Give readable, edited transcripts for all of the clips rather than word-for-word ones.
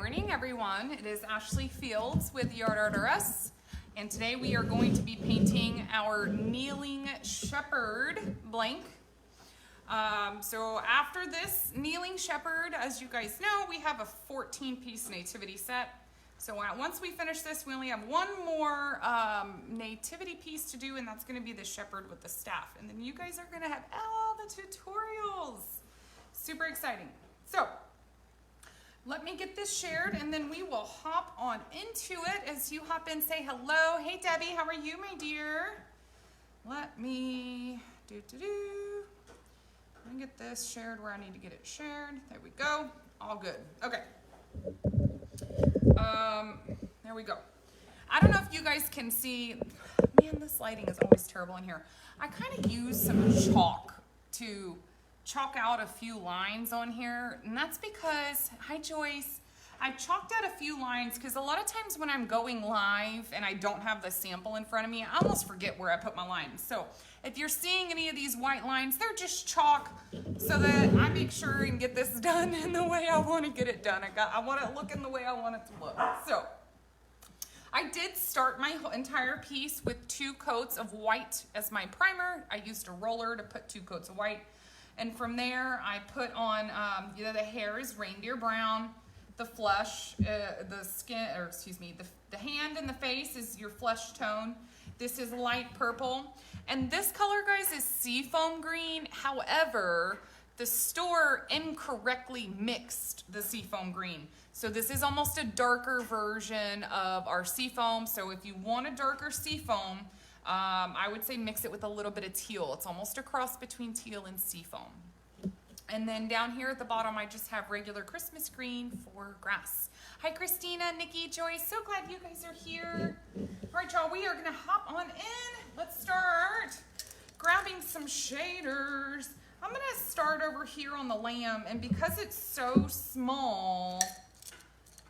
morning, everyone. It is Ashley Fields with Yard Art RS, and today we are going to be painting our Kneeling Shepherd blank. So after this Kneeling Shepherd, as you guys know, we have a 14-piece nativity set. So once we finish this, we only have one more nativity piece to do, and that's going to be the shepherd with the staff. And then you guys are going to have all the tutorials. Super exciting. So let me get this shared, and then we will hop on into it. As you hop in, say hello. Hey, Debbie, how are you, my dear? Let me Let me get this shared where I need to get it shared. There we go. All good. Okay. There we go. I don't know if you guys can see. Man, this lighting is always terrible in here. I kind of use some chalk to chalk out a few lines on here, and that's because, hi Joyce, I chalked out a few lines because a lot of times when I'm going live and I don't have the sample in front of me, I almost forget where I put my lines. So if you're seeing any of these white lines, they're just chalk so that I make sure and get this done in the way I want to get it done. I want it looking the way I want it to look. So I did start my entire piece with 2 coats of white as my primer. I used a roller to put 2 coats of white. And from there, I put on, the hair is reindeer brown, the flesh, the skin, or excuse me, the hand and the face is your flesh tone. This is light purple. And this color, guys, is seafoam green. However, the store incorrectly mixed the seafoam green. So this is almost a darker version of our seafoam. So if you want a darker seafoam, I would say mix it with a little bit of teal. It's almost a cross between teal and seafoam. And then down here at the bottom, I just have regular Christmas green for grass. Hi, Christina, Nikki, Joyce. So glad you guys are here. All right, y'all, we are going to hop on in. Let's start grabbing some shaders. I'm going to start over here on the lamb, and because it's so small,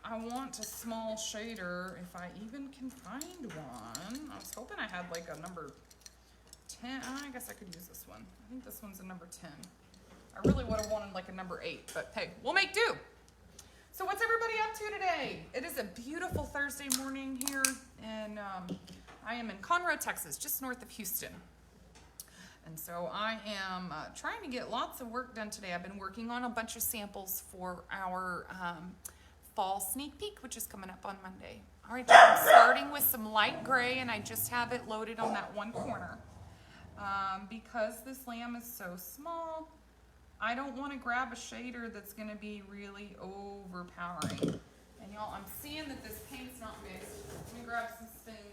I want a small shader, if I even can find one. I was hoping I had like a number 10. I guess I could use this one. I think this one's a number 10. I really would have wanted like a number 8, but hey, we'll make do. So what's everybody up to today? It is a beautiful Thursday morning here, and I am in Conroe, Texas, just north of Houston. And so I am trying to get lots of work done today. I've been working on a bunch of samples for our fall sneak peek, which is coming up on Monday. All right, I'm starting with some light gray, and I just have it loaded on that one corner. Because this lamb is so small, I don't want to grab a shader that's going to be really overpowering. And y'all, I'm seeing that this paint's not mixed. Let me grab some spoons.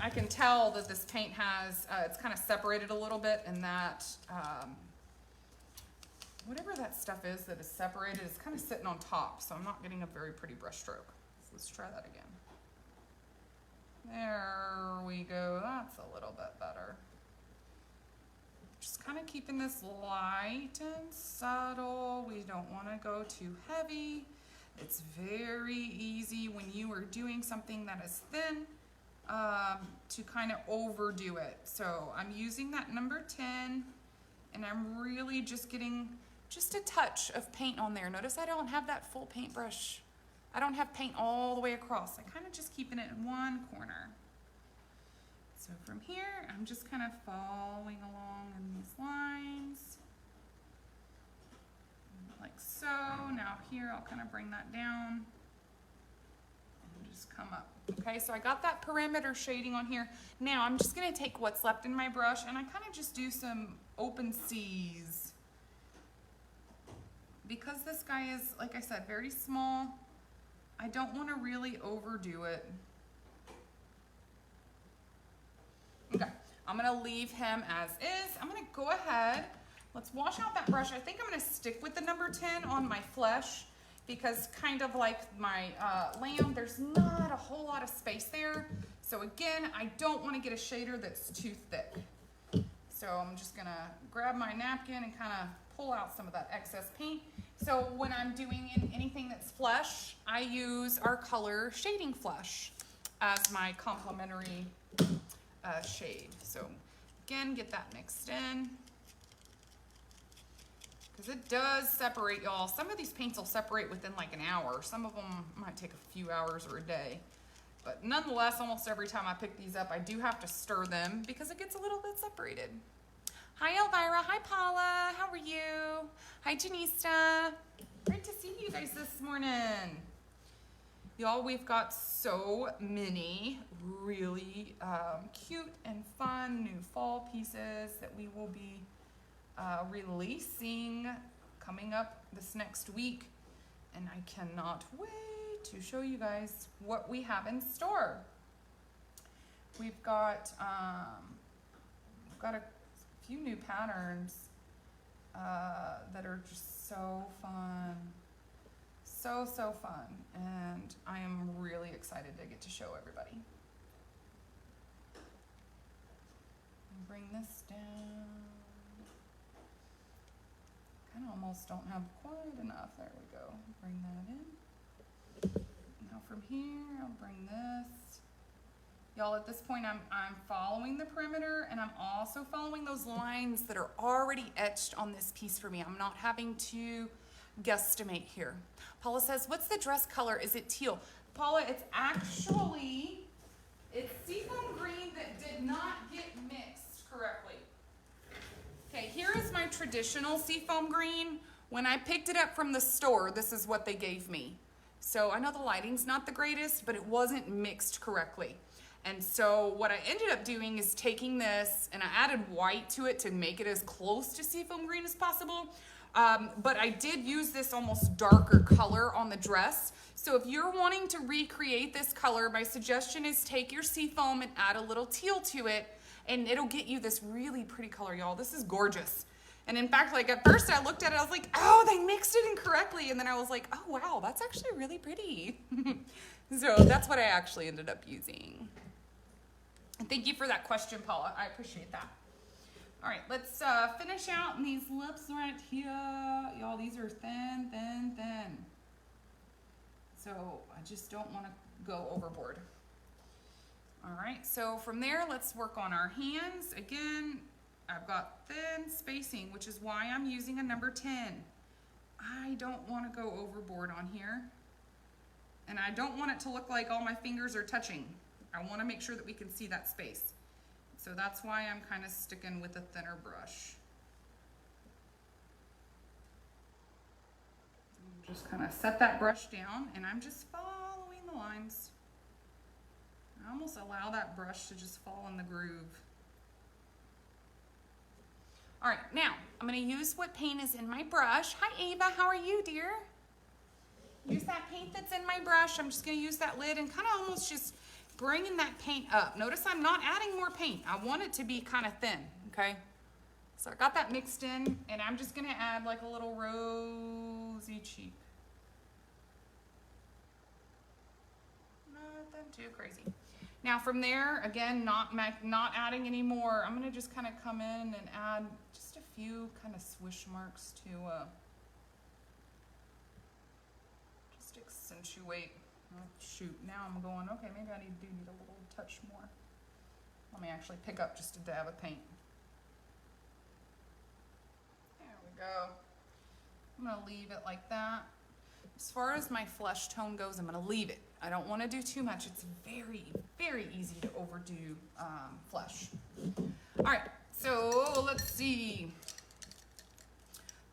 I can tell that this paint has, it's kind of separated a little bit, and that whatever that stuff is that is separated is kind of sitting on top, so I'm not getting a very pretty brush stroke. So let's try that again. There we go. That's a little bit better. Just kind of keeping this light and subtle. We don't want to go too heavy. It's very easy when you are doing something that is thin to kind of overdo it. So I'm using that number 10, and I'm really just getting just a touch of paint on there. Notice I don't have that full paintbrush. I don't have paint all the way across. I kind of just keeping it in one corner. So from here, I'm just kind of following along in these lines. Like so. Now here, I'll kind of bring that down and just come up. Okay, so I got that perimeter shading on here. Now I'm just gonna take what's left in my brush, and I kind of just do some open C's. Because this guy is, like I said, very small, I don't want to really overdo it. Okay, I'm going to leave him as is. I'm going to go ahead. Let's wash out that brush. I think I'm going to stick with the number 10 on my flesh because kind of like my lamb, there's not a whole lot of space there. So again, I don't want to get a shader that's too thick. So I'm just going to grab my napkin and kind of pull out some of that excess paint. So when I'm doing anything that's flesh, I use our color Shading Flesh as my complementary shade. So again, get that mixed in. because it does separate, y'all. Some of these paints will separate within like an hour. Some of them might take a few hours or a day. But nonetheless, almost every time I pick these up, I do have to stir them because it gets a little bit separated. Hi, Elvira. Hi, Paula. How are you? Hi, Janista. Great to see you guys this morning. Y'all, we've got so many really cute and fun new fall pieces that we will be releasing coming up this next week. And I cannot wait to show you guys what we have in store. We've got a few new patterns that are just so fun. So fun, and I am really excited to get to show everybody. Bring this down. Kind of almost don't have quite enough. There we go. Bring that in. Now from here, I'll bring this. Y'all, at this point, I'm following the perimeter, and I'm also following those lines that are already etched on this piece for me. I'm not having to guesstimate here. Paula says, what's the dress color? Is it teal? Paula, it's seafoam green that did not get mixed correctly. Okay, here is my traditional seafoam green. When I picked it up from the store, this is what they gave me. So I know the lighting's not the greatest, but it wasn't mixed correctly. And so what I ended up doing is taking this, and I added white to it to make it as close to seafoam green as possible. But I did use this almost darker color on the dress. So if you're wanting to recreate this color, my suggestion is take your seafoam and add a little teal to it, and it'll get you this really pretty color, y'all. This is gorgeous. And in fact, like at first I looked at it, I was like, oh, they mixed it incorrectly. And then I was like, oh, wow, that's actually really pretty. So that's what I actually ended up using. And thank you for that question, Paula. I appreciate that. All right, let's finish out these lips right here. Y'all, these are thin, thin, thin. So I just don't want to go overboard. All right, so from there, let's work on our hands. Again, I've got thin spacing, which is why I'm using a number 10. I don't want to go overboard on here. And I don't want it to look like all my fingers are touching. I want to make sure that we can see that space. So that's why I'm kind of sticking with a thinner brush. Just kind of set that brush down, and I'm just following the lines. I almost allow that brush to just fall in the groove. All right, now I'm going to use what paint is in my brush. Hi, Ava. How are you, dear? Use that paint that's in my brush. I'm just going to use that lid and kind of almost just bringing that paint up. Notice I'm not adding more paint. I want it to be kind of thin, okay? So I got that mixed in, and I'm just going to add like a little rosy cheek. Nothing too crazy. Now from there, again, not adding any more. I'm going to just kind of come in and add just a few kind of swish marks to just accentuate. Oh, shoot, now I'm going, okay, maybe I do need a little touch more. Let me actually pick up just a dab of paint. There we go. I'm going to leave it like that. As far as my flesh tone goes, I'm going to leave it. I don't want to do too much. It's very, very easy to overdo flesh. All right, so let's see.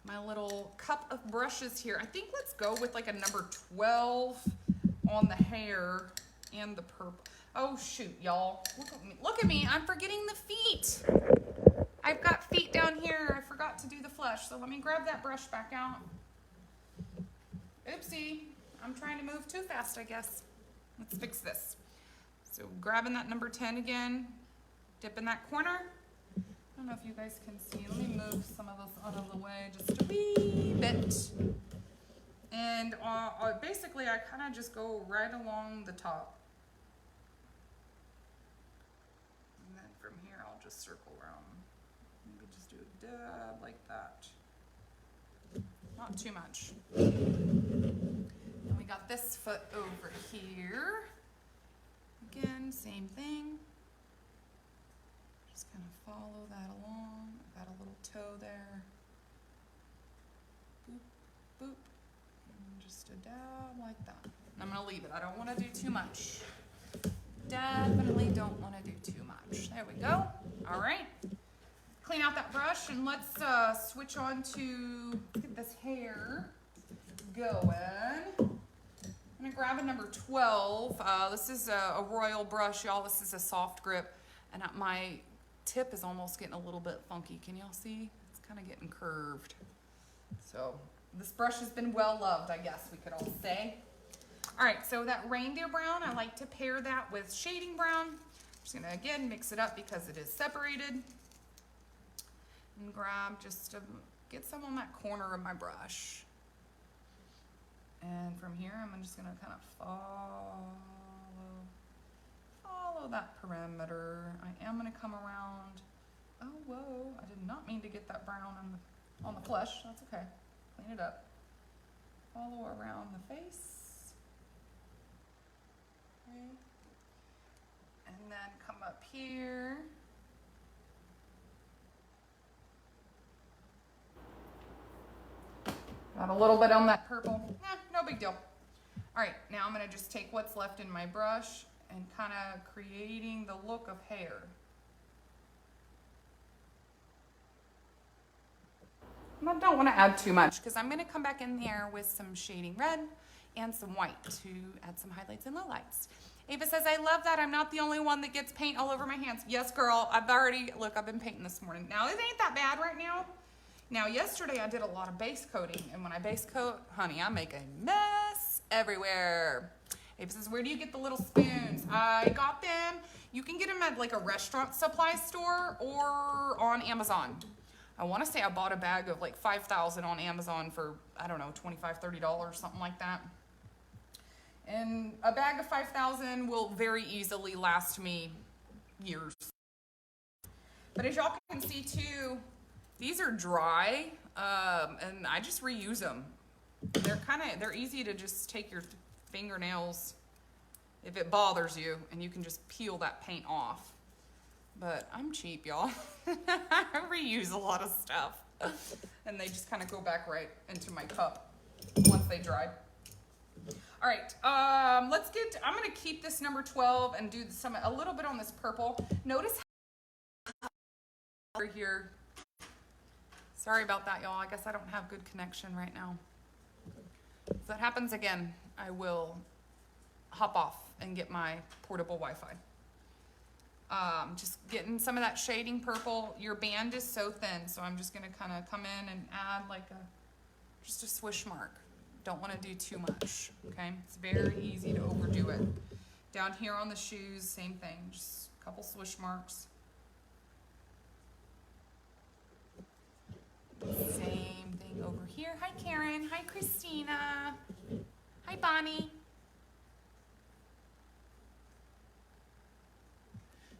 My little cup of brushes here. I think let's go with like a number 12 on the hair and the purple. Oh shoot, y'all. Look at me. I'm forgetting the feet. I've got feet down here. I forgot to do the flesh. So let me grab that brush back out. Oopsie. I'm trying to move too fast, I guess. Let's fix this. So grabbing that number 10 again, dipping that corner. I don't know if you guys can see. Let me move some of this out of the way just a wee bit. And basically, I kind of just go right along the top. And then from here, I'll just circle around. Maybe just do a dab like that. Not too much. And we got this foot over here. Again, same thing. Just kind of follow that along. Got a little toe there. just a dab like that. And I'm gonna leave it. I don't wanna do too much. Definitely don't wanna do too much. There we go. All right. Clean out that brush and let's switch on to get this hair going. I'm gonna grab a number 12. This is a royal brush, y'all. This is a soft grip, and my tip is almost getting a little bit funky. Can y'all see? It's kind of getting curved. So this brush has been well loved, I guess we could all say. All right, so that reindeer brown, I like to pair that with shading brown. I'm just gonna, again, mix it up because it is separated. And grab just to get some on that corner of my brush. And from here, I'm just gonna kind of follow that perimeter. I am gonna come around. Oh, whoa, I did not mean to get that brown on the flesh. That's okay, clean it up. Follow around the face. Okay. And then come up here. Got a little bit on that purple. No big deal. All right, now I'm gonna just take what's left in my brush and kind of creating the look of hair. I don't want to add too much because I'm gonna come back in there with some shading red and some white to add some highlights and lowlights. Ava says, I love that. I'm not the only one that gets paint all over my hands. Yes, girl, I've been painting this morning. Now, it ain't that bad right now. Now, yesterday I did a lot of base coating, and when I base coat, honey, I make a mess everywhere. Ava says, where do you get the little spoons? I got them. You can get them at like a restaurant supply store or on Amazon. I want to say I bought a bag of like 5,000 on Amazon for, I don't know, $25, $30, something like that. And a bag of 5,000 will very easily last me years. But as y'all can see too, these are dry, and I just reuse them. They're easy to just take your fingernails if it bothers you, and you can just peel that paint off. But I'm cheap, y'all. I reuse a lot of stuff. And they just kind of go back right into my cup once they dry. All right, I'm gonna keep this number 12 and do a little bit on this purple. Notice how over here. Sorry about that, y'all. I guess I don't have good connection right now. If that happens again, I will hop off and get my portable Wi-Fi. Just getting some of that shading purple. Your band is so thin, so I'm just gonna kind of come in and add like just a swish mark. Don't want to do too much, okay? It's very easy to overdo it. Down here on the shoes, same thing, just a couple swish marks. Same thing over here. Hi, Karen. Hi, Christina. Hi, Bonnie.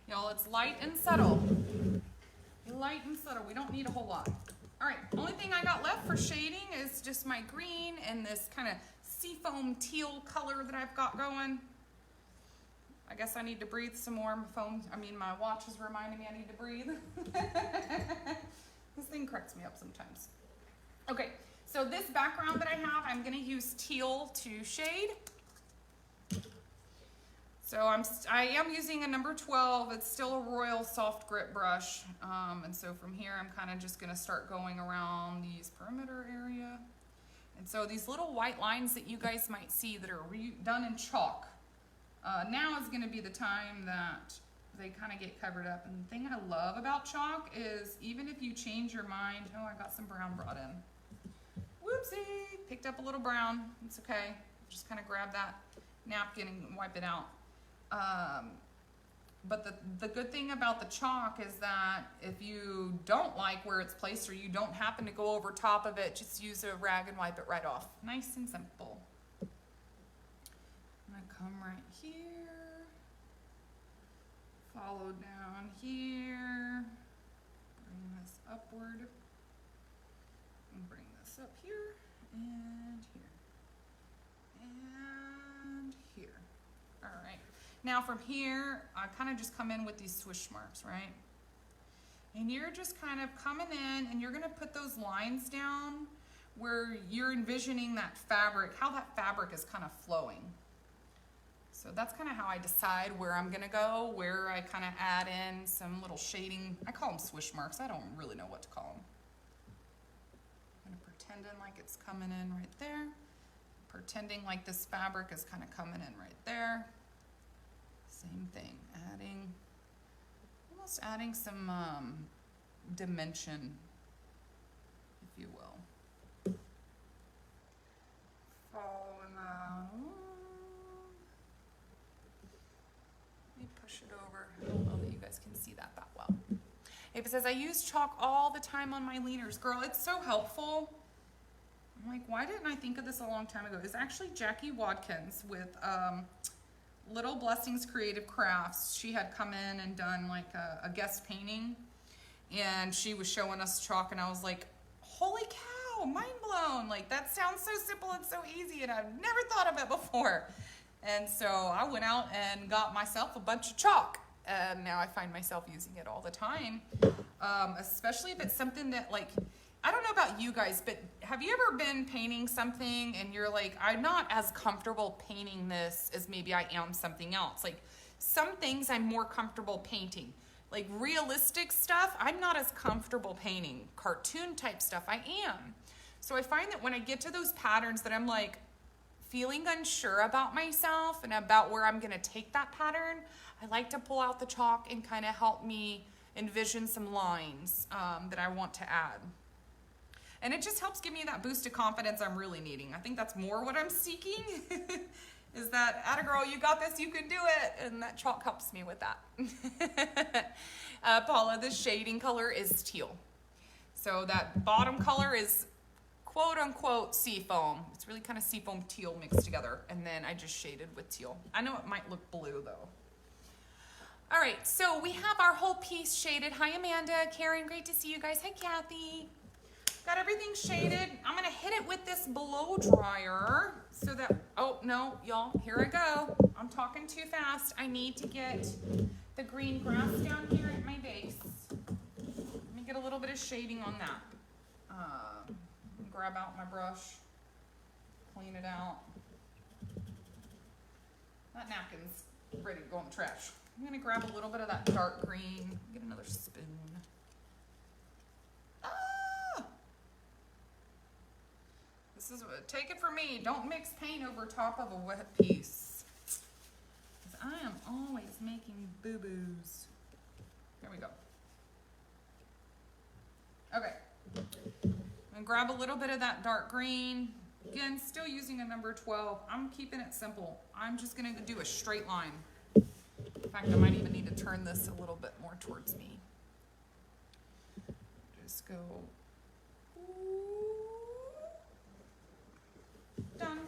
Y'all, it's light and subtle. Light and subtle. We don't need a whole lot. All right, only thing I got left for shading is just my green and this kind of seafoam teal color that I've got going. I guess I need to breathe some more. My watch is reminding me I need to breathe. This thing cracks me up sometimes. Okay, so this background that I have, I'm gonna use teal to shade. So I am using a number 12. It's still a royal soft grip brush. And so from here, I'm kind of just gonna start going around these perimeter area. And so these little white lines that you guys might see that are done in chalk, now is gonna be the time that they kind of get covered up. And the thing I love about chalk is even if you change your mind, oh, I got some brown brought in. Whoopsie, picked up a little brown, it's okay. Just kind of grab that napkin and wipe it out. But the good thing about the chalk is that if you don't like where it's placed or you don't happen to go over top of it, just use a rag and wipe it right off. Nice and simple. I'm gonna come right here, follow down here, bring this upward, and bring this up here, and here, and here. All right. Now from here, I kind of just come in with these swish marks, right? And you're just kind of coming in and you're gonna put those lines down where you're envisioning that fabric, how that fabric is kind of flowing. So that's kind of how I decide where I'm gonna go, where I kind of add in some little shading. I call them swish marks. I don't really know what to call them. I'm gonna pretending like it's coming in right there. Pretending like this fabric is kind of coming in right there. Same thing, almost adding some dimension, if you will. Following that. Let me push it over. I don't know that you guys can see that well. It says, I use chalk all the time on my leaders. Girl, it's so helpful. I'm like, why didn't I think of this a long time ago? It's actually Jackie Watkins with Little Blessings Creative Crafts. She had come in and done like a guest painting, and she was showing us chalk, and I was like, holy cow, mind blown. Like, that sounds so simple and so easy, and I've never thought of it before. And so I went out and got myself a bunch of chalk, and now I find myself using it all the time, especially if it's something that, like, I don't know about you guys, but have you ever been painting something and you're like, I'm not as comfortable painting this as maybe I am something else. Like, some things I'm more comfortable painting. Like realistic stuff, I'm not as comfortable painting. Cartoon type stuff, I am. So I find that when I get to those patterns that I'm like feeling unsure about myself and about where I'm gonna take that pattern, I like to pull out the chalk and kind of help me envision some lines that I want to add. And it just helps give me that boost of confidence I'm really needing. I think that's more what I'm seeking, is that, atta girl, you got this, you can do it. And that chalk helps me with that. Paula, the shading color is teal. So that bottom color is quote unquote seafoam. It's really kind of seafoam teal mixed together. And then I just shaded with teal. I know it might look blue though. All right, so we have our whole piece shaded. Hi, Amanda, Karen, great to see you guys. Hi, Kathy. Got everything shaded. I'm gonna hit it with this blow dryer so that, oh no, y'all, here I go. I'm talking too fast. I need to get the green grass down here at my base. Let me get a little bit of shading on that. Grab out my brush, clean it out. That napkin's ready to go in the trash. I'm gonna grab a little bit of that dark green, get another spoon. This is what, take it from me, don't mix paint over top of a wet piece. Because I am always making boo-boos. There we go. Okay. I'm gonna grab a little bit of that dark green. Again, still using a number 12. I'm keeping it simple. I'm just gonna do a straight line. In fact, I might even need to turn this a little bit more towards me. Just go. Done.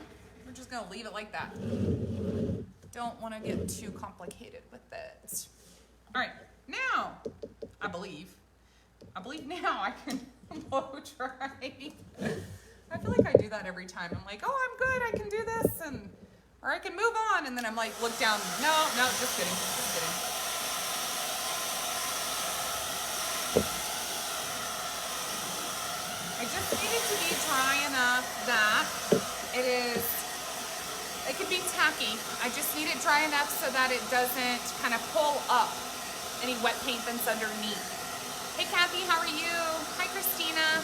We're just gonna leave it like that. Don't want to get too complicated with it. All right, now I believe now I can blow dry. I feel like I do that every time. I'm like, oh, I'm good, I can do this, and or I can move on, and then I'm like, look down. No, just kidding, just kidding. I just need it to be dry enough that it can be tacky. I just need it dry enough so that it doesn't kind of pull up any wet paint that's underneath. Hey Kathy, how are you? Hi Christina.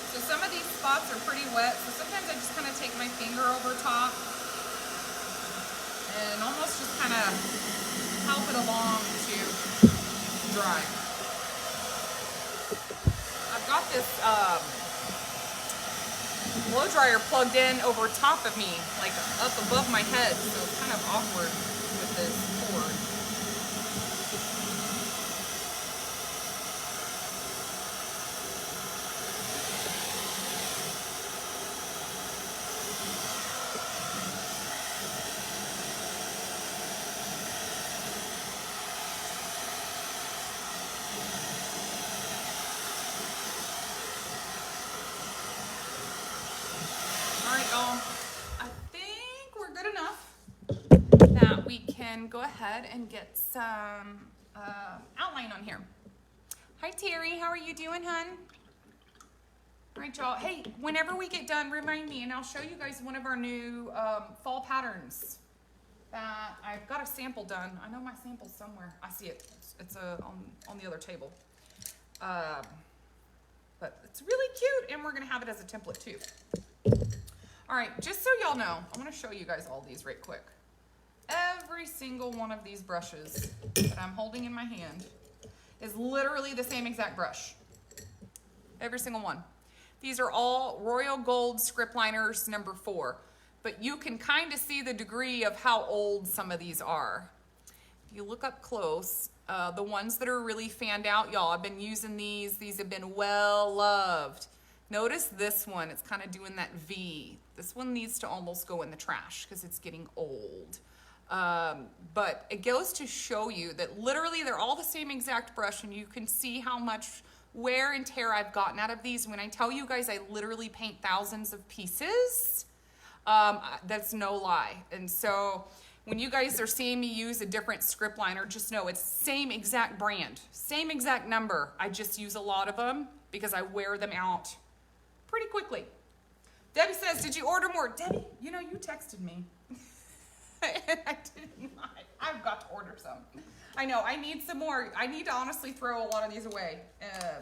So some of these spots are pretty wet, so sometimes I just kind of take my finger over top and almost just kind of help it along to dry. I've got this blow dryer plugged in over top of me, like up above my head, so it's kind of awkward with this cord. I think we're good enough that we can go ahead and get some outline on here. Hi Terry, how are you doing, hun? All right, y'all. Hey, whenever we get done, remind me, and I'll show you guys one of our new fall patterns that I've got a sample done. I know my sample's somewhere. I see it. It's on the other table. But it's really cute, and we're gonna have it as a template too. All right, just so y'all know, I'm gonna show you guys all these right quick. Every single one of these brushes that I'm holding in my hand is literally the same exact brush. Every single one. These are all Royal Gold script liners number 4, but you can kind of see the degree of how old some of these are. If you look up close, the ones that are really fanned out, y'all, I've been using these. These have been well loved. Notice this one, it's kind of doing that V. This one needs to almost go in the trash because it's getting old. But it goes to show you that literally they're all the same exact brush, and you can see how much wear and tear I've gotten out of these. When I tell you guys I literally paint thousands of pieces, that's no lie. And so when you guys are seeing me use a different script liner, just know it's same exact brand, same exact number. I just use a lot of them because I wear them out pretty quickly. Debbie says, did you order more? Debbie, you know, you texted me. And I did not. I've got to order some. I know, I need some more. I need to honestly throw a lot of these away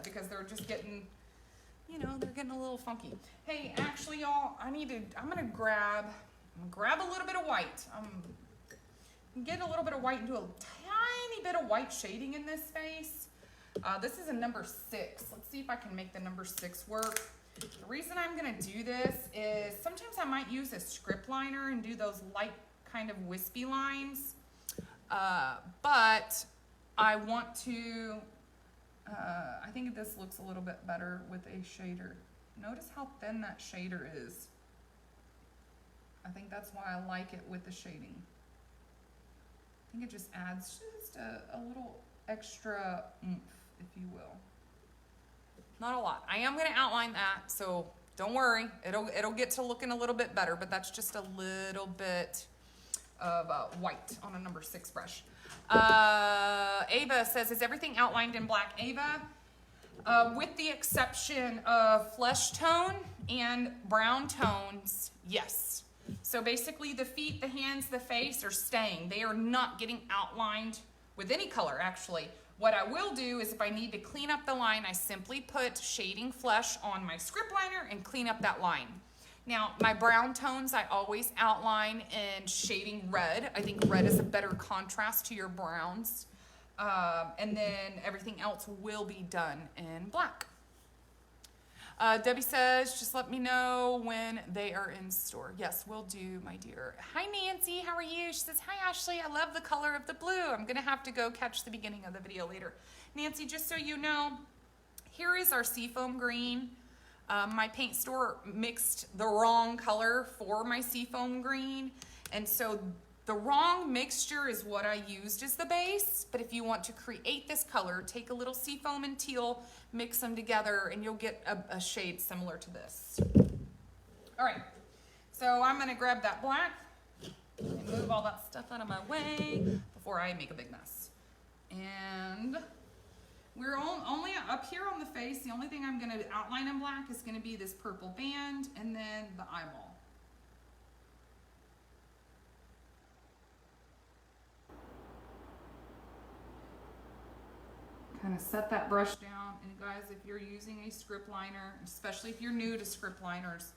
because they're just getting, you know, they're getting a little funky. Hey, actually, y'all, I'm gonna grab a little bit of white. Get a little bit of white and do a tiny bit of white shading in this space. This is a number 6. Let's see if I can make the number 6 work. The reason I'm gonna do this is sometimes I might use a script liner and do those light kind of wispy lines. But I want to, I think this looks a little bit better with a shader. Notice how thin that shader is. I think that's why I like it with the shading. I think it just adds just a little extra oomph, if you will. Not a lot. I am going to outline that, so don't worry. It'll get to looking a little bit better, but that's just a little bit of white on a number 6 brush. Ava says, is everything outlined in black? Ava, with the exception of flesh tone and brown tones, yes. So basically the feet, the hands, the face are staying. They are not getting outlined with any color, actually. What I will do is if I need to clean up the line, I simply put shading flesh on my script liner and clean up that line. Now, my brown tones, I always outline in shading red. I think red is a better contrast to your browns. And then everything else will be done in black. Debbie says, just let me know when they are in store. Yes, will do, my dear. Hi, Nancy. How are you? She says, hi, Ashley. I love the color of the blue. I'm going to have to go catch the beginning of the video later. Nancy, just so you know, here is our seafoam green. My paint store mixed the wrong color for my seafoam green. And so the wrong mixture is what I used as the base. But if you want to create this color, take a little seafoam and teal, mix them together, and you'll get a shade similar to this. All right, so I'm gonna grab that black and move all that stuff out of my way before I make a big mess. And we're only up here on the face. The only thing I'm gonna outline in black is gonna be this purple band and then the eyeball. Kind of set that brush down, and guys, if you're using a script liner, especially if you're new to script liners,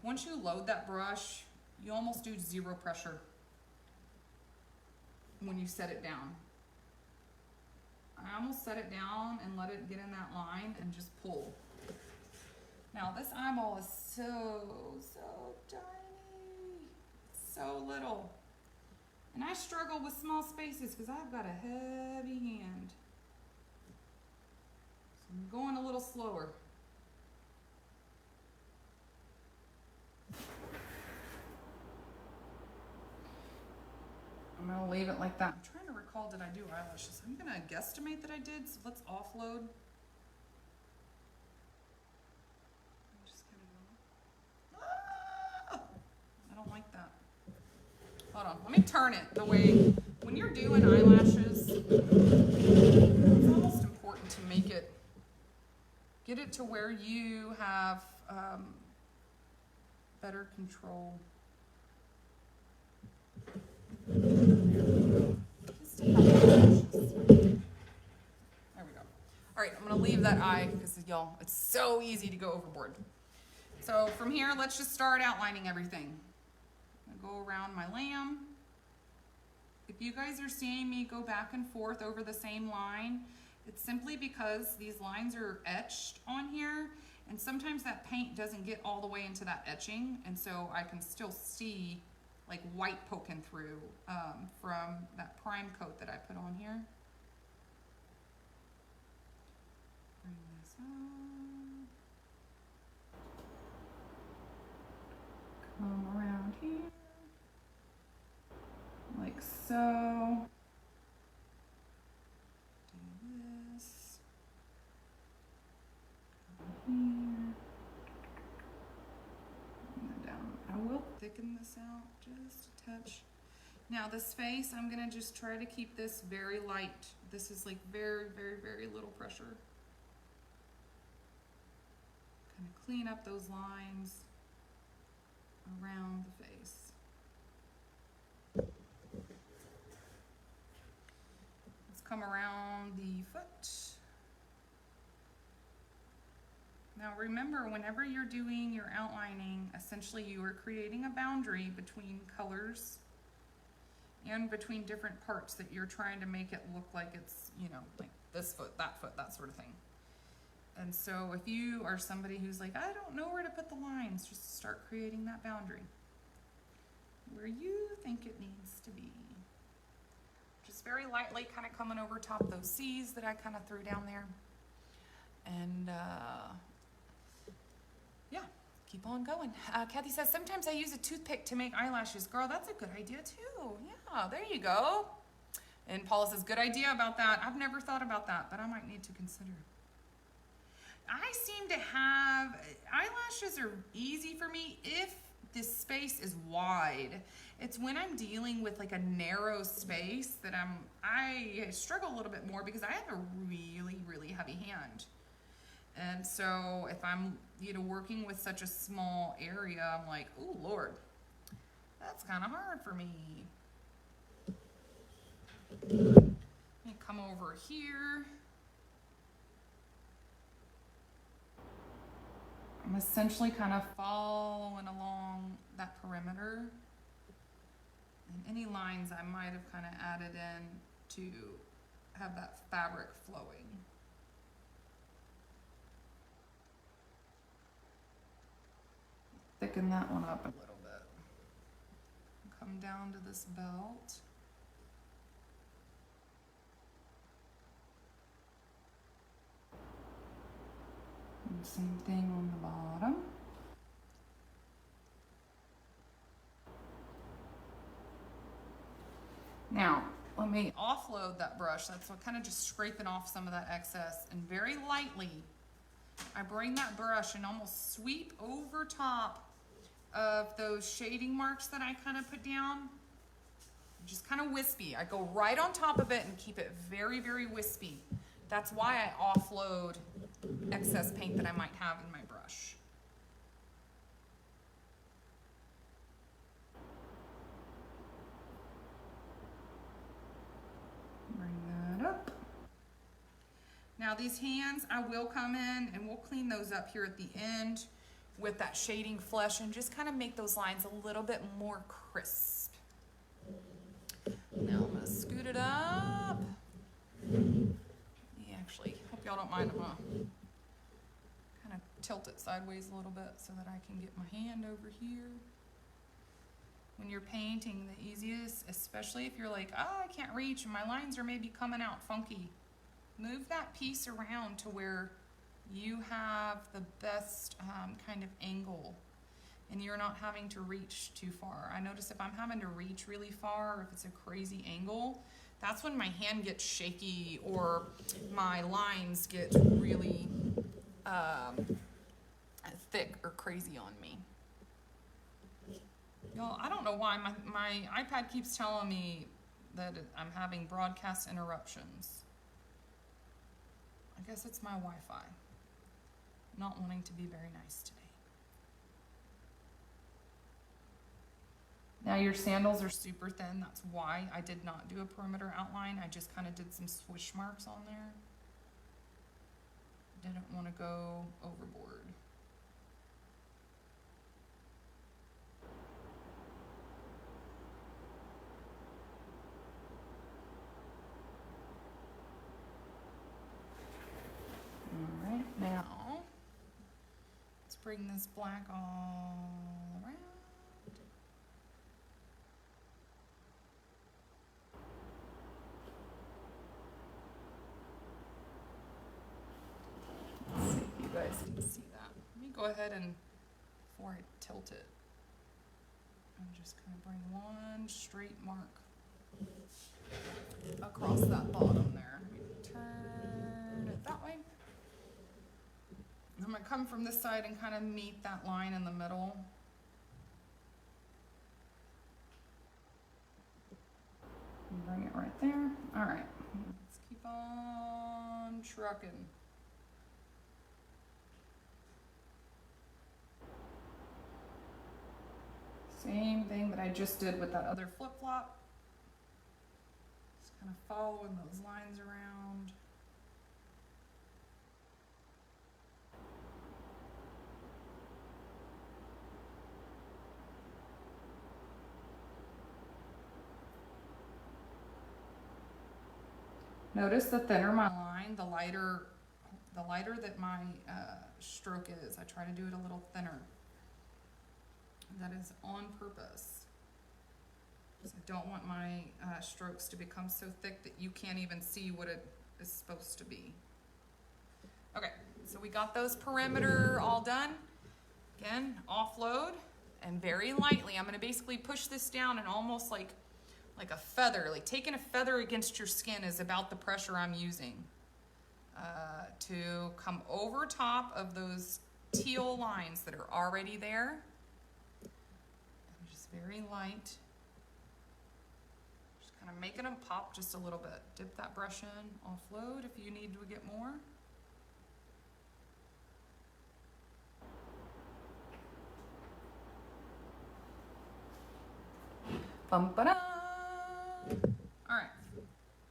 once you load that brush, you almost do 0 pressure when you set it down. I almost set it down and let it get in that line and just pull. Now this eyeball is so tiny, so little. And I struggle with small spaces because I've got a heavy hand. So I'm going a little slower. I'm gonna leave it like that. I'm trying to recall, did I do eyelashes? I'm gonna guesstimate that I did, so let's offload. I'm just gonna go. I don't like that. Hold on, let me turn it the way, when you're doing eyelashes, it's almost important to make it get it to where you have better control. Just a couple brushes. There we go. All right, I'm gonna leave that eye because y'all, it's so easy to go overboard. So from here, let's just start outlining everything. I'm gonna go around my lamb. If you guys are seeing me go back and forth over the same line, it's simply because these lines are etched on here, and sometimes that paint doesn't get all the way into that etching, and so I can still see like white poking through from that prime coat that I put on here. Bring this up. Come around here, like so. I will thicken this out just a touch. Now this face, I'm gonna just try to keep this very light. This is like very, very, very little pressure. Kind of clean up those lines around the face. Let's come around the foot. Now remember, whenever you're doing your outlining, essentially you are creating a boundary between colors and between different parts that you're trying to make it look like it's, you know, like this foot, that sort of thing. And so if you are somebody who's like, I don't know where to put the lines, just start creating that boundary where you think it needs to be. Just very lightly kind of coming over top of those C's that I kind of threw down there. And yeah, keep on going. Kathy says, sometimes I use a toothpick to make eyelashes. Girl, that's a good idea too. Yeah, there you go. And Paula says, good idea about that. I've never thought about that, but I might need to consider. I seem to have, eyelashes are easy for me if this space is wide. It's when I'm dealing with like a narrow space that I struggle a little bit more because I have a really, really heavy hand. And so if I'm, you know, working with such a small area, I'm like, oh Lord, that's kind of hard for me. Let me come over here. I'm essentially kind of following along that perimeter. And any lines I might have kind of added in to have that fabric flowing. Thicken that one up a little bit. Come down to this belt. And same thing on the bottom. Now, let me offload that brush. That's what kind of just scraping off some of that excess, and very lightly I bring that brush and almost sweep over top of those shading marks that I kind of put down. Just kind of wispy. I go right on top of it and keep it very, very wispy. That's why I offload excess paint that I might have in my brush. Bring that up. Now these hands, I will come in and we'll clean those up here at the end with that shading flesh and just kind of make those lines a little bit more crisp. Now I'm gonna scoot it up. Actually, hope y'all don't mind. I'm gonna kind of tilt it sideways a little bit so that I can get my hand over here. When you're painting, the easiest, especially if you're like, oh, I can't reach and my lines are maybe coming out funky, move that piece around to where you have the best kind of angle and you're not having to reach too far. I notice if I'm having to reach really far, or if it's a crazy angle, that's when my hand gets shaky or my lines get really thick or crazy on me. Y'all, I don't know why my iPad keeps telling me that I'm having broadcast interruptions. I guess it's my Wi-Fi. not wanting to be very nice today. Now your sandals are super thin. That's why I did not do a perimeter outline. I just kind of did some swish marks on there. Didn't want to go overboard. All right, now let's bring this black all around. Let's see if you guys can see that. Let me go ahead and, before I tilt it, I'm just going to bring one straight mark across that bottom there. Let me turn it that way. I'm going to come from this side and kind of meet that line in the middle. And bring it right there. All right, let's keep on trucking. Same thing that I just did with that other flip-flop. Just kind of following those lines around. Notice the thinner my line, the lighter that my stroke is. I try to do it a little thinner. That is on purpose. So I don't want my strokes to become so thick that you can't even see what it is supposed to be. Okay, so we got those perimeter all done. Again, offload and very lightly. I'm going to basically push this down and almost like a feather, like taking a feather against your skin is about the pressure I'm using to come over top of those teal lines that are already there. And just very light. Just kind of making them pop just a little bit. Dip that brush in, offload if you need to get more. Bum-ba-da! All right.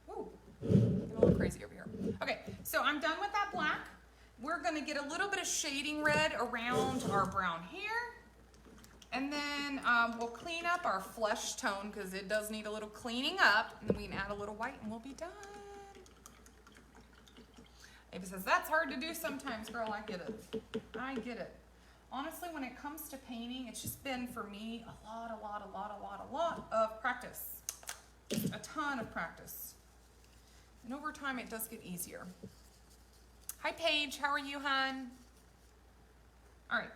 Woo. Getting a little crazy over here. Okay, so I'm done with that black. We're going to get a little bit of shading red around our brown hair. And then we'll clean up our flesh tone because it does need a little cleaning up. And then we can add a little white and we'll be done. Ava says, that's hard to do sometimes, girl. I get it. I get it. Honestly, when it comes to painting, it's just been, for me, a lot of practice. A ton of practice. And over time, it does get easier. Hi, Paige. How are you, hon? All right.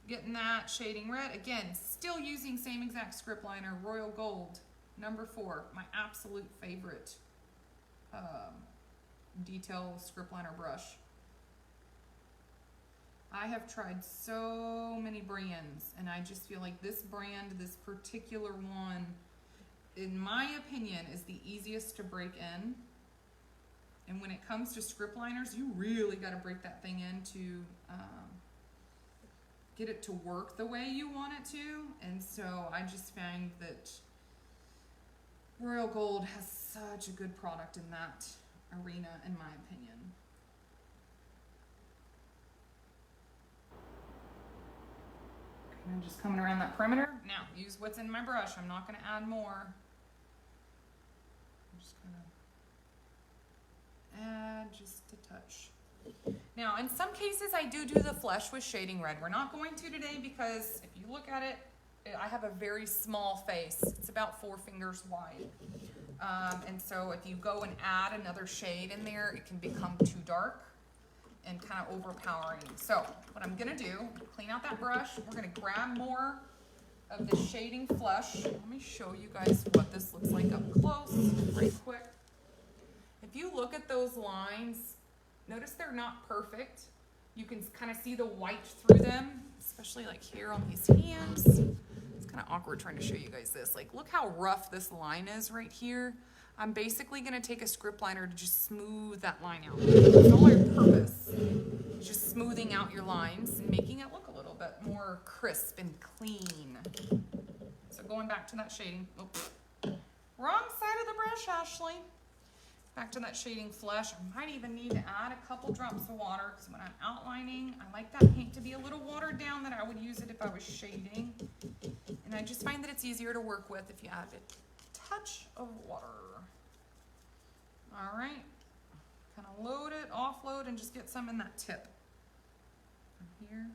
Getting that shading red. Again, still using same exact script liner, Royal Gold, number 4. My absolute favorite detail script liner brush. I have tried so many brands, and I just feel like this brand, this particular one, in my opinion, is the easiest to break in. And when it comes to script liners, you really got to break that thing in to get it to work the way you want it to. And so I just find that Royal Gold has such a good product in that arena, in my opinion. And just coming around that perimeter. Now, use what's in my brush. I'm not going to add more. I'm just going to add just a touch. Now, in some cases, I do the flesh with shading red. We're not going to today because if you look at it, I have a very small face. It's about 4 fingers wide. And so if you go and add another shade in there, it can become too dark and kind of overpowering. So what I'm gonna do, clean out that brush. We're gonna grab more of the shading flesh. Let me show you guys what this looks like up close, right quick. If you look at those lines, notice they're not perfect. You can kind of see the white through them, especially like here on these hands. It's kind of awkward trying to show you guys this. Like, look how rough this line is right here. I'm basically going to take a script liner to just smooth that line out. That's all our purpose. just smoothing out your lines and making it look a little bit more crisp and clean. So going back to that shading, oops, wrong side of the brush, Ashley. Back to that shading flesh. I might even need to add a couple drops of water because when I'm outlining, I like that paint to be a little watered down than I would use it if I was shading. And I just find that it's easier to work with if you add a touch of water. All right, kind of load it, offload, and just get some in that tip. From here.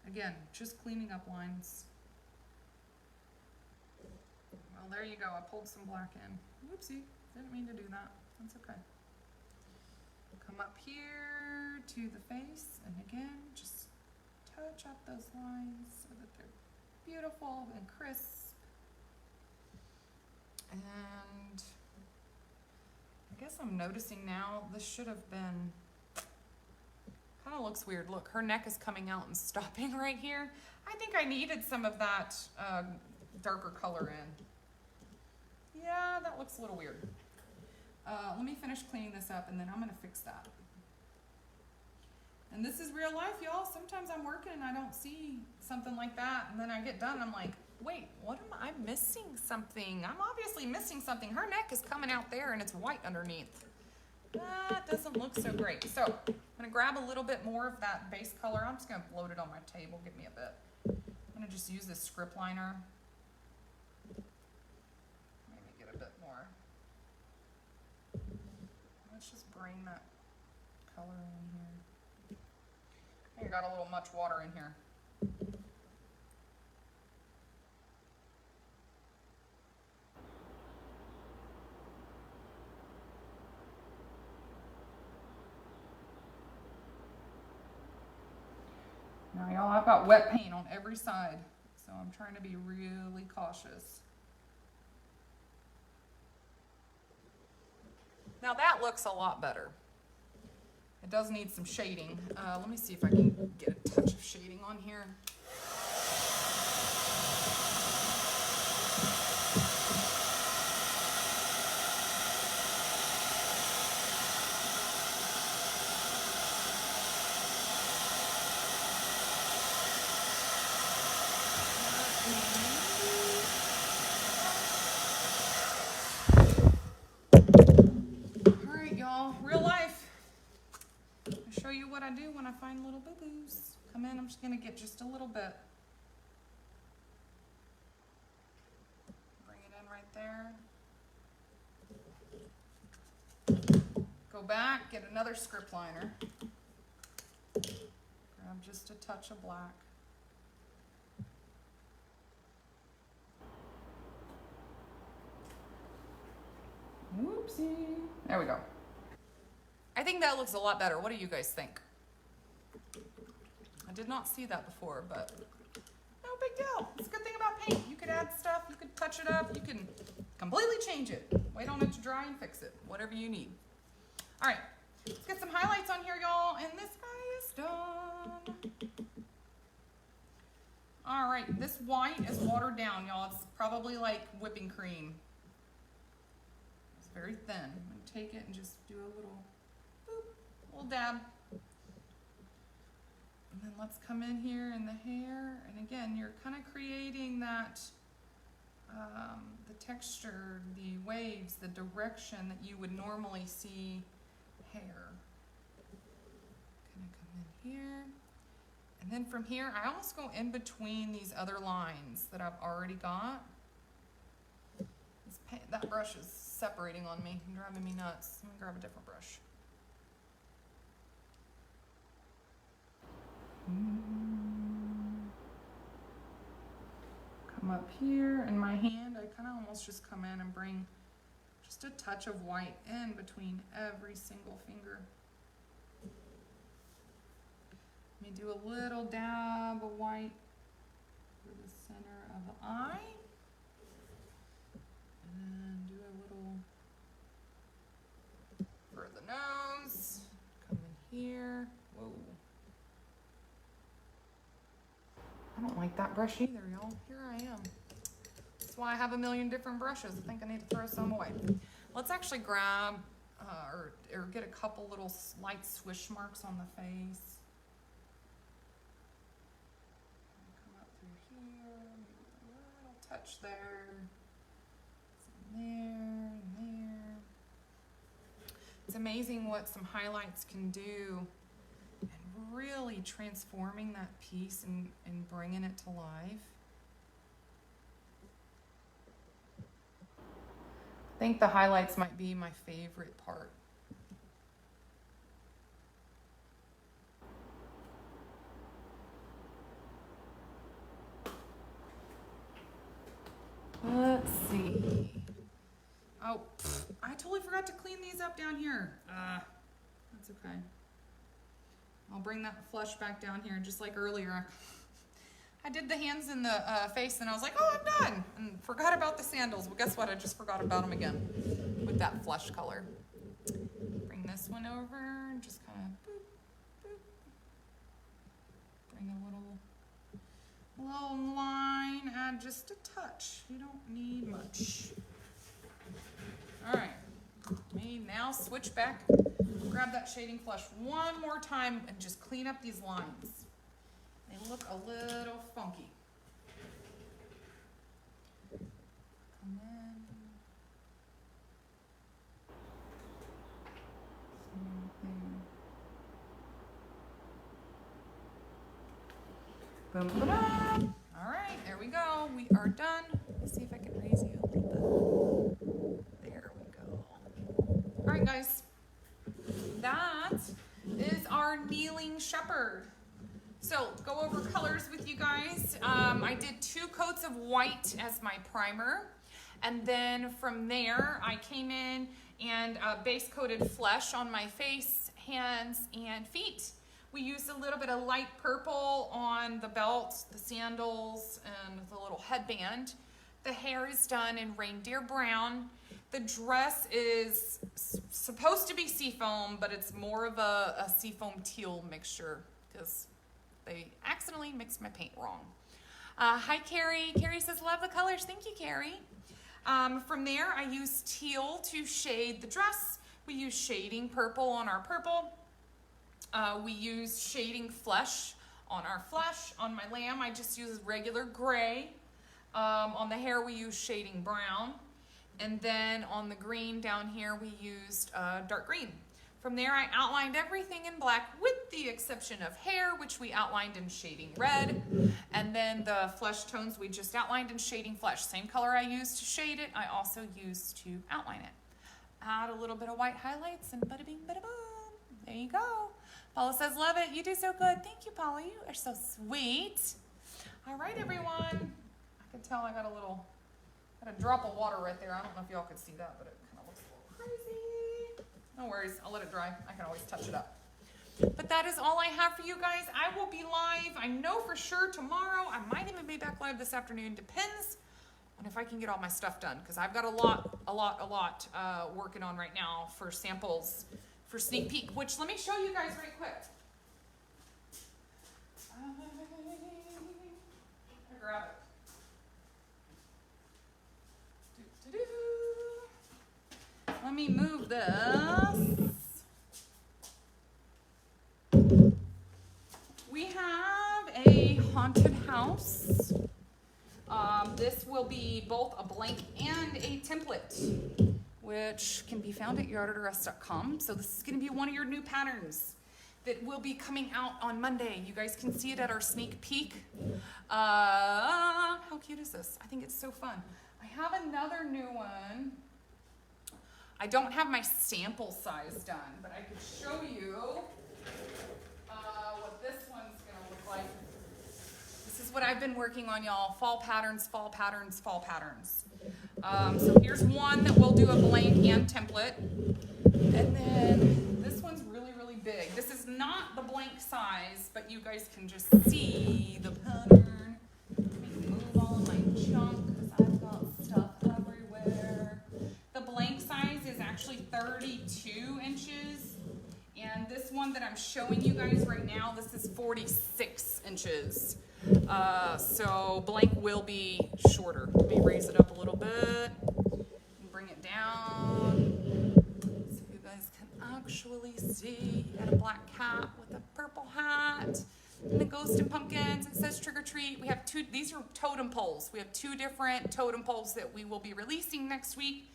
Again, just cleaning up lines. Well, there you go. I pulled some black in. Whoopsie. Didn't mean to do that. That's okay. Come up here to the face, and again, just touch up those lines so that they're beautiful and crisp. And I guess I'm noticing now this should have been, kind of looks weird. Look, her neck is coming out and stopping right here. I think I needed some of that darker color in. Yeah, that looks a little weird. Let me finish cleaning this up and then I'm gonna fix that. And this is real life, y'all. Sometimes I'm working and I don't see something like that, and then I get done and I'm like, wait, what am I missing something? I'm obviously missing something. Her neck is coming out there and it's white underneath. That doesn't look so great. So I'm gonna grab a little bit more of that base color. I'm just gonna load it on my table, give me a bit. I'm gonna just use this script liner. Maybe get a bit more. Let's just bring that color in here. I think I got a little much water in here. Now y'all, I've got wet paint on every side, so I'm trying to be really cautious. Now that looks a lot better. It does need some shading. Let me see if I can get a touch of shading on here. Show you what I do when I find little boo-boos. Come in, I'm just gonna get just a little bit. Bring it in right there. Go back, get another script liner. Grab just a touch of black. Whoopsie. There we go. I think that looks a lot better. What do you guys think? I did not see that before, but no big deal. It's a good thing about paint. You could add stuff, you could touch it up, you can completely change it. Wait on it to dry and fix it, whatever you need. All right, let's get some highlights on here, y'all, and this guy is done. All right, this white is watered down, y'all. It's probably like whipping cream. It's very thin. I'm gonna take it and just do a little dab. And then let's come in here in the hair, and again, you're kind of creating that, the texture, the waves, the direction that you would normally see hair. Gonna come in here, and then from here, I almost go in between these other lines that I've already got. That brush is separating on me and driving me nuts. Let me grab a different brush. Come up here in my hand, I kind of almost just come in and bring just a touch of white in between every single finger. Let me do a little dab of white for the center of the eye. And do a little for the nose. Come in here. Whoa. I don't like that brush either, y'all. Here I am. That's why I have a million different brushes. I think I need to throw some away. Let's actually grab or get a couple little light swish marks on the face. Come up through here, maybe a little touch there, some there, and there. It's amazing what some highlights can do, and really transforming that piece and bringing it to life. I think the highlights might be my favorite part. Let's see. Oh, I totally forgot to clean these up down here. That's okay. I'll bring that flush back down here just like earlier. I did the hands and the face and I was like, oh, I'm done. And forgot about the sandals. Well, guess what? I just forgot about them again with that flesh color. Bring this one over and just kind of boop, boop. Bring a little line, add just a touch. You don't need much. All right, now switch back, grab that shading flush one more time and just clean up these lines. They look a little funky. Come in. Boom, boom, boom. All right, there we go. We are done. Let's see if I can raise you a little bit. There we go. All right, guys. That is our kneeling shepherd. So go over colors with you guys. I did 2 coats of white as my primer. And then from there, I came in and base coated flesh on my face, hands, and feet. We used a little bit of light purple on the belt, the sandals, and the little headband. The hair is done in reindeer brown. The dress is supposed to be seafoam, but it's more of a seafoam teal mixture because they accidentally mixed my paint wrong. Hi, Carrie. Carrie says, love the colors. Thank you, Carrie. From there, I used teal to shade the dress. We used shading purple on our purple. We used shading flesh on our flesh. On my lamb, I just used regular gray. On the hair, we used shading brown. And then on the green down here, we used dark green. From there, I outlined everything in black with the exception of hair, which we outlined in shading red. And then the flesh tones we just outlined in shading flesh. Same color I used to shade it, I also used to outline it. Add a little bit of white highlights and bada bing, bada boom. There you go. Paula says, love it. You do so good. Thank you, Paula. You are so sweet. All right, everyone. I can tell I got a drop of water right there. I don't know if y'all could see that, but it kind of looks a little crazy. No worries. I'll let it dry. I can always touch it up. But that is all I have for you guys. I will be live. I know for sure tomorrow. I might even be back live this afternoon. Depends on if I can get all my stuff done, because I've got a lot working on right now for samples for sneak peek, which let me show you guys right quick. I'm gonna grab it. Let me move this. We have a haunted house. This will be both a blank and a template, which can be found at youroutofdress.com. So this is going to be one of your new patterns that will be coming out on Monday. You guys can see it at our sneak peek. How cute is this? I think it's so fun. I have another new one. I don't have my sample size done, but I could show you what this one's going to look like. This is what I've been working on, y'all. Fall patterns, fall patterns, fall patterns. So here's one that we'll do a blank and template. And then this one's really, really big. This is not the blank size, but you guys can just see the pattern. Let me move all of my junk because I've got stuff everywhere. The blank size is actually 32 inches. And this one that I'm showing you guys right now, this is 46 inches. So blank will be shorter. Let me raise it up a little bit and bring it down so you guys actually see. You got a black cat with a purple hat. And the ghost and pumpkins. It says trick or treat. We have two, these are totem poles. We have 2 different totem poles that we will be releasing next week,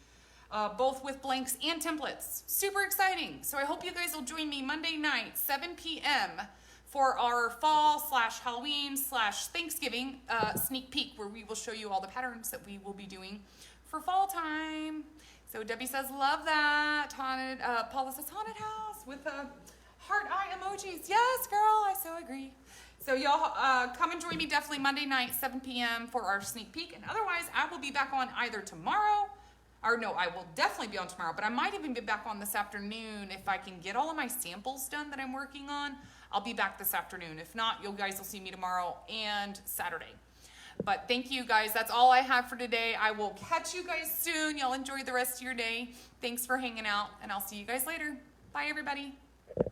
both with blanks and templates. Super exciting. So I hope you guys will join me Monday night, 7 p.m. for our fall/Halloween/Thanksgiving sneak peek, where we will show you all the patterns that we will be doing for fall time. So Debbie says, love that. Haunted, Paula says, haunted house with heart eye emojis. Yes, girl, I so agree. So y'all come and join me definitely Monday night, 7 p.m. for our sneak peek. And otherwise, I will be back on either tomorrow, or no, I will definitely be on tomorrow, but I might even be back on this afternoon if I can get all of my samples done that I'm working on. I'll be back this afternoon. If not, you guys will see me tomorrow and Saturday. But thank you guys. That's all I have for today. I will catch you guys soon. Y'all enjoy the rest of your day. Thanks for hanging out, and I'll see you guys later. Bye, everybody.